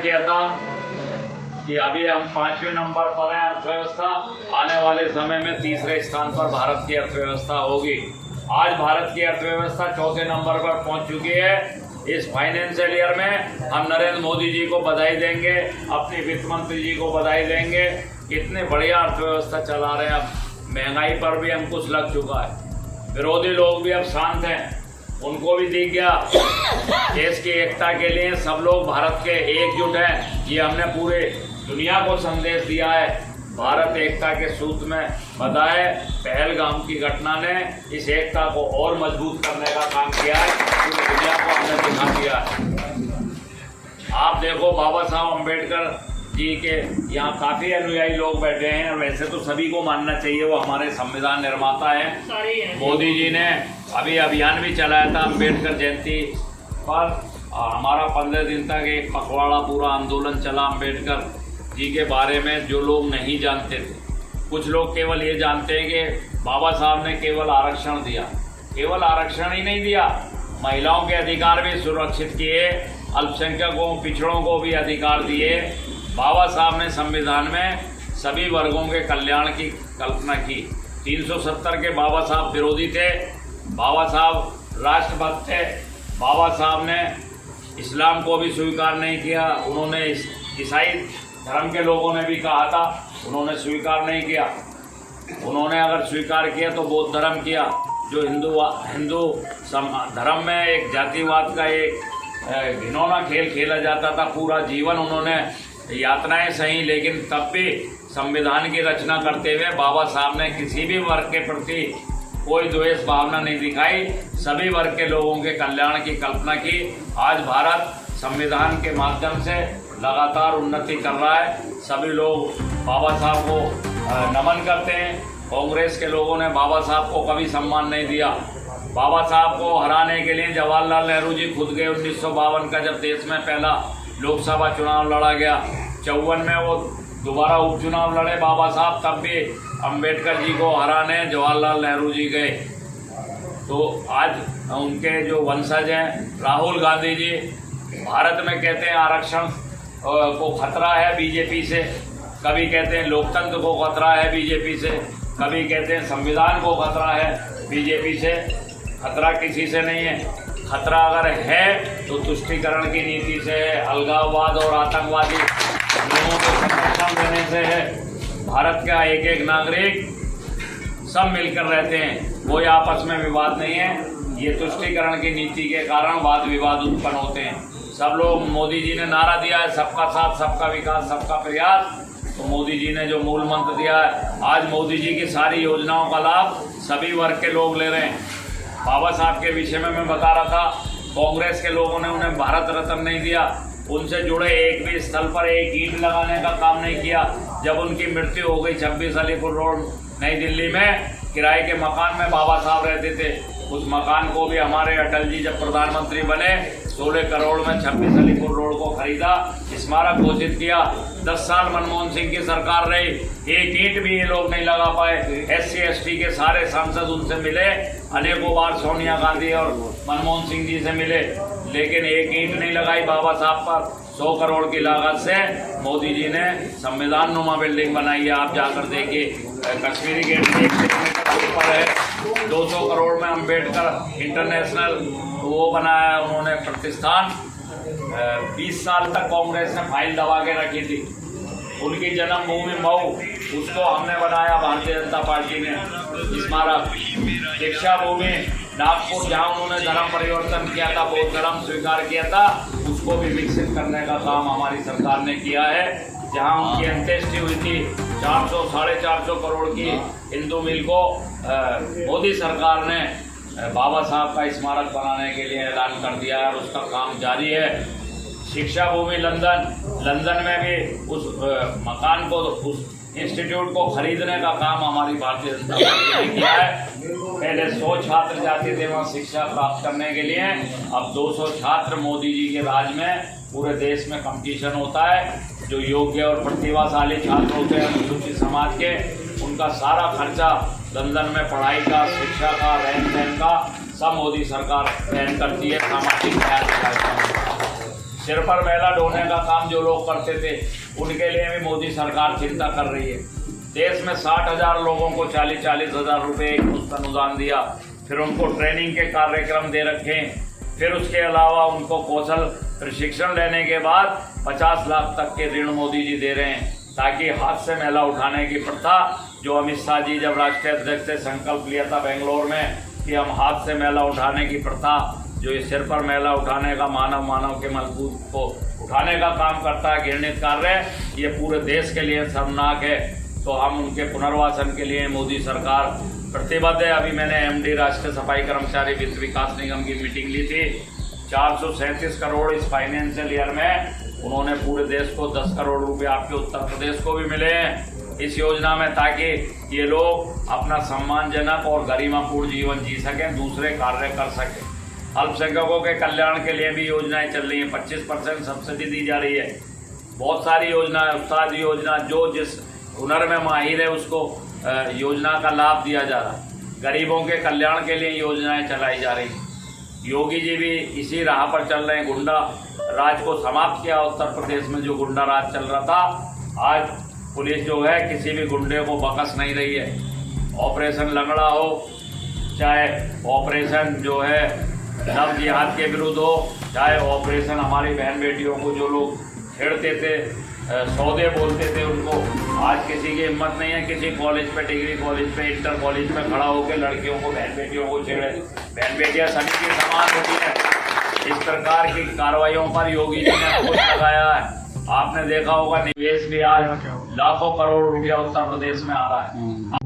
किया था कि अभी हम 5वें नंबर पर हैं अर्थव्यवस्था, आने वाले समय में तीसरे स्थान पर भारत की अर्थव्यवस्था होगी। आज भारत की अर्थव्यवस्था चौथे नंबर पर पहुंच चुकी है। इस फाइनेंशियल ईयर में हम नरेंद्र मोदी जी को बधाई देंगे, अपनी वित्त मंत्री जी को बधाई देंगे। कितने बढ़िया अर्थव्यवस्था चला रहे हैं। अब महंगाई पर भी अंकुश लग चुका है, विरोधी लोग भी अब शांत हैं, उनको भी दिख गया देश की एकता के लिए सब लोग भारत के एकजुट हैं। ये हमने पूरे दुनिया को संदेश दिया है। भारत एकता के सूत्र में बंधा है। पहलगाम की घटना ने इस एकता को और मजबूत करने का काम किया है, पूरी दुनिया को हमने दिखा दिया है। आप देखो बाबा साहब अम्बेडकर जी के यहाँ काफ़ी अनुयायी लोग बैठे हैं। वैसे तो सभी को मानना चाहिए, वो हमारे संविधान निर्माता हैं। मोदी जी ने अभी अभियान भी चलाया था अम्बेडकर जयंती पर। हमारा 15 दिन तक एक पखवाड़ा पूरा आंदोलन चला अम्बेडकर जी के बारे में, जो लोग नहीं जानते थे। कुछ लोग केवल ये जानते हैं कि बाबा साहब ने केवल आरक्षण दिया। केवल आरक्षण ही नहीं दिया, महिलाओं के अधिकार भी सुरक्षित किए, अल्पसंख्यकों पिछड़ों को भी अधिकार दिए। बाबा साहब ने संविधान में सभी वर्गों के कल्याण की कल्पना की। 370 के बाबा साहब विरोधी थे, बाबा साहब राष्ट्रभक्त थे। बाबा साहब ने इस्लाम को भी स्वीकार नहीं किया। उन्होंने ईसाई धर्म के लोगों ने भी कहा था, उन्होंने स्वीकार नहीं किया। उन्होंने अगर स्वीकार किया तो बौद्ध धर्म किया, जो हिंदू धर्म में एक जातिवाद का एक घिनौना खेल खेला जाता था। पूरा जीवन उन्होंने यातनाएं सही, लेकिन तब भी संविधान की रचना करते हुए बाबा साहब ने किसी भी वर्ग के प्रति कोई द्वेष भावना नहीं दिखाई, सभी वर्ग के लोगों के कल्याण की कल्पना की। आज भारत संविधान के माध्यम से लगातार उन्नति कर रहा है। सभी लोग बाबा साहब को नमन करते हैं। कांग्रेस के लोगों ने बाबा साहब को कभी सम्मान नहीं दिया। बाबा साहब को हराने के लिए जवाहरलाल नेहरू जी खुद गए 1952 का, जब देश में पहला लोकसभा चुनाव लड़ा गया। 54 में वो दोबारा उपचुनाव लड़े बाबा साहब, तब भी अंबेडकर जी को हराने जवाहरलाल नेहरू जी गए। तो आज उनके जो वंशज हैं राहुल गांधी जी, भारत में कहते हैं आरक्षण को खतरा है बीजेपी से, कभी कहते हैं लोकतंत्र को खतरा है बीजेपी से, कभी कहते हैं संविधान को खतरा है बीजेपी से। खतरा किसी से नहीं है। खतरा अगर है तो तुष्टीकरण की नीति से है, अलगाववाद और आतंकवादी लोगों को संरक्षण देने से है। भारत का एक एक नागरिक सब मिलकर रहते हैं, कोई आपस में विवाद नहीं है। ये तुष्टीकरण की नीति के कारण वाद विवाद उत्पन्न होते हैं। सब लोग, मोदी जी ने नारा दिया है सबका साथ सबका विकास सबका प्रयास, तो मोदी जी ने जो मूल मंत्र दिया है, आज मोदी जी की सारी योजनाओं का लाभ सभी वर्ग के लोग ले रहे हैं। बाबा साहब के विषय में मैं बता रहा था, कांग्रेस के लोगों ने उन्हें भारत रत्न नहीं दिया, उनसे जुड़े एक भी स्थल पर एक ईंट लगाने का काम नहीं किया। जब उनकी मृत्यु हो गई 26 अलीपुर रोड नई दिल्ली में, किराए के मकान में बाबा साहब रहते थे। उस मकान को भी हमारे अटल जी जब प्रधानमंत्री बने 16 करोड़ में 26 अलीपुर रोड को खरीदा, स्मारक घोषित किया। 10 साल मनमोहन सिंह की सरकार रही, एक ईंट भी ये लोग नहीं लगा पाए। SC ST के सारे सांसद उनसे मिले, अनेकों बार सोनिया गांधी और मनमोहन सिंह जी से मिले, लेकिन एक ईंट नहीं लगाई बाबा साहब पर। 100 करोड़ की लागत से मोदी जी ने संविधान नुमा बिल्डिंग बनाई है। आप जाकर देखिए, कश्मीरी गेट 1 किलोमीटर ऊपर है। 200 करोड़ में अम्बेडकर इंटरनेशनल वो बनाया है उन्होंने प्रतिष्ठान। 20 साल तक कांग्रेस ने फाइल दबा के रखी थी। उनकी जन्मभूमि मऊ, उसको हमने बनाया भारतीय जनता पार्टी ने स्मारक। शिक्षा भूमि नागपुर, जहाँ उन्होंने धर्म परिवर्तन किया था, बौद्ध धर्म स्वीकार किया था, उसको भी विकसित करने का काम हमारी सरकार ने किया है। जहाँ उनकी अंत्येष्टि हुई थी, 400 साढ़े 400 करोड़ की हिंदू मिल को मोदी सरकार ने बाबा साहब का स्मारक बनाने के लिए ऐलान कर दिया है और उसका काम जारी है। शिक्षा भूमि लंदन में भी उस मकान को, उस इंस्टीट्यूट को खरीदने का काम हमारी भारतीय जनता पार्टी ने किया है। पहले 100 छात्र जाते थे वहाँ शिक्षा प्राप्त करने के लिए, अब 200 छात्र मोदी जी के राज में पूरे देश में कंपटीशन होता है। जो योग्य और प्रतिभाशाली छात्र होते हैं अनुसूचित समाज के, उनका सारा खर्चा लंदन में पढ़ाई का, शिक्षा का, रहन सहन का सब मोदी सरकार वहन करती है। सामाजिक न्याय सिर पर मैला ढोने का काम जो लोग करते थे उनके लिए भी मोदी सरकार चिंता कर रही है। देश में 60,000 लोगों को 40-40 हज़ार रुपये एक मुश्त अनुदान दिया, फिर उनको ट्रेनिंग के कार्यक्रम दे रखे, फिर उसके अलावा उनको कौशल प्रशिक्षण लेने के बाद 50 लाख तक के ऋण मोदी जी दे रहे हैं, ताकि हाथ से मैला उठाने की प्रथा जो अमित शाह जी जब राष्ट्रीय अध्यक्ष से संकल्प लिया था बेंगलोर में कि हम हाथ से मैला उठाने की प्रथा, जो ये सिर पर मैला उठाने का मानव के मजबूत को उठाने का काम करता है, घृणित कार्य, ये पूरे देश के लिए शर्मनाक है। तो हम उनके पुनर्वासन के लिए मोदी सरकार प्रतिबद्ध है। अभी मैंने MD राष्ट्रीय सफाई कर्मचारी वित्त विकास निगम की मीटिंग ली थी। 437 करोड़ इस फाइनेंशियल ईयर में उन्होंने पूरे देश को 10 करोड़ रुपए आपके उत्तर प्रदेश को भी मिले हैं इस योजना में, ताकि ये लोग अपना सम्मानजनक और गरिमापूर्ण जीवन जी सकें, दूसरे कार्य कर सकें। अल्पसंख्यकों के कल्याण के लिए भी योजनाएं चल रही हैं, 25% सब्सिडी दी जा रही है। बहुत सारी योजनाएं, उस्ताद योजना, जो जिस हुनर में माहिर है उसको योजना का लाभ दिया जा रहा है। गरीबों के कल्याण के लिए योजनाएं चलाई जा रही हैं। योगी जी भी इसी राह पर चल रहे हैं। गुंडा राज को समाप्त किया उत्तर प्रदेश में, जो गुंडा राज चल रहा था। आज पुलिस जो है किसी भी गुंडे को बकस नहीं रही है। ऑपरेशन लंगड़ा हो, चाहे ऑपरेशन जो है लव जिहाद के विरुद्ध हो, चाहे ऑपरेशन हमारी बहन बेटियों को जो लोग छेड़ते थे, सौदे बोलते थे उनको, आज किसी की हिम्मत नहीं है किसी कॉलेज पे, डिग्री कॉलेज पे, इंटर कॉलेज में खड़ा होकर लड़कियों को, बहन बेटियों को छेड़े। बहन बेटियां सभी की समान होती है। इस प्रकार की कार्रवाइयों पर योगी जी ने अंकुश लगाया है। आपने देखा होगा निवेश भी आज लाखों करोड़ रुपया उत्तर प्रदेश में आ रहा है।